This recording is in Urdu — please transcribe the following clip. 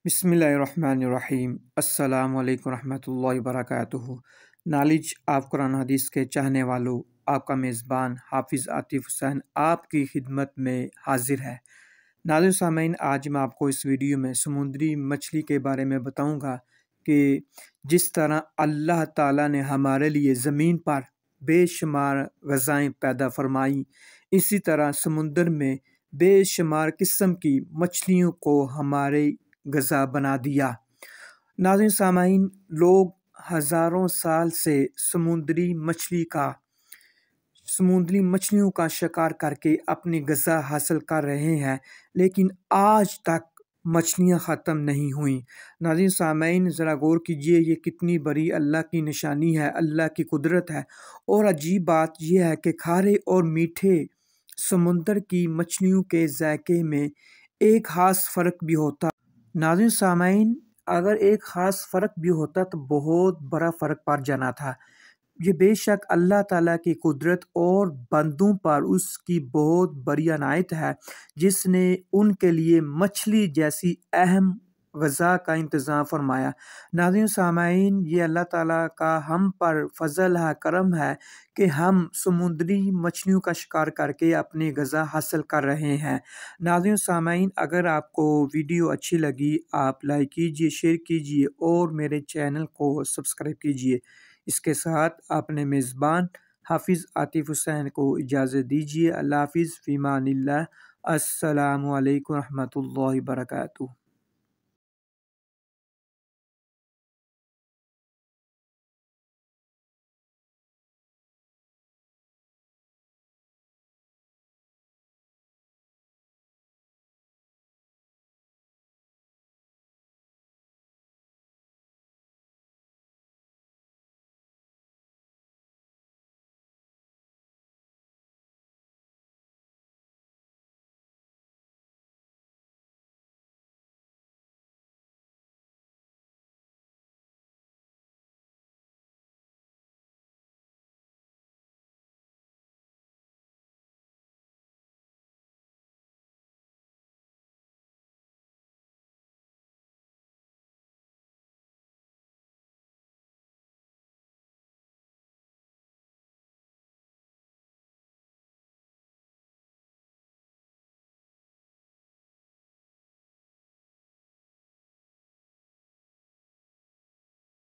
بسم اللہ الرحمن الرحیم۔ السلام علیکم ورحمۃ اللہ وبرکاتہ۔ نالج آف قرآن حدیث کے چاہنے والوں، آپ کا میزبان حافظ عاطف حسین آپ کی خدمت میں حاضر ہے۔ ناظرین سامعین، آج میں آپ کو اس ویڈیو میں سمندری مچھلی کے بارے میں بتاؤں گا کہ جس طرح اللہ تعالیٰ نے ہمارے لیے زمین پر بے شمار غذائیں پیدا فرمائیں، اسی طرح سمندر میں بے شمار قسم کی مچھلیوں کو ہمارے غذا بنا دیا۔ ناظرین سامعین، لوگ ہزاروں سال سے سمندری مچھلیوں کا شکار کر کے اپنی غذا حاصل کر رہے ہیں، لیکن آج تک مچھلیاں ختم نہیں ہوئیں۔ ناظرین سامعین، ذرا غور کیجئے، یہ کتنی بڑی اللہ کی نشانی ہے، اللہ کی قدرت ہے۔ اور عجیب بات یہ ہے کہ کھارے اور میٹھے سمندر کی مچھلیوں کے ذائقے میں ایک خاص فرق بھی ہوتا۔ ناظرین سامعین، اگر ایک خاص فرق بھی ہوتا تو بہت بڑا فرق پڑ جانا تھا۔ یہ بے شک اللہ تعالیٰ کی قدرت اور بندوں پر اس کی بہت بڑی عنایت ہے، جس نے ان کے لیے مچھلی جیسی اہم غذا کا انتظام فرمایا۔ ناظرین سامعین، یہ اللہ تعالیٰ کا ہم پر فضل ہے، کرم ہے کہ ہم سمندری مچھلیوں کا شکار کر کے اپنی غذا حاصل کر رہے ہیں۔ ناظرین سامعین، اگر آپ کو ویڈیو اچھی لگی، آپ لائک کیجئے، شیئر کیجئے اور میرے چینل کو سبسکرائب کیجئے۔ اس کے ساتھ اپنے میزبان حافظ عاطف حسین کو اجازت دیجیے۔ اللہ حافظ، فی امان اللہ۔ السلام علیکم ورحمۃ اللہ وبرکاتہ۔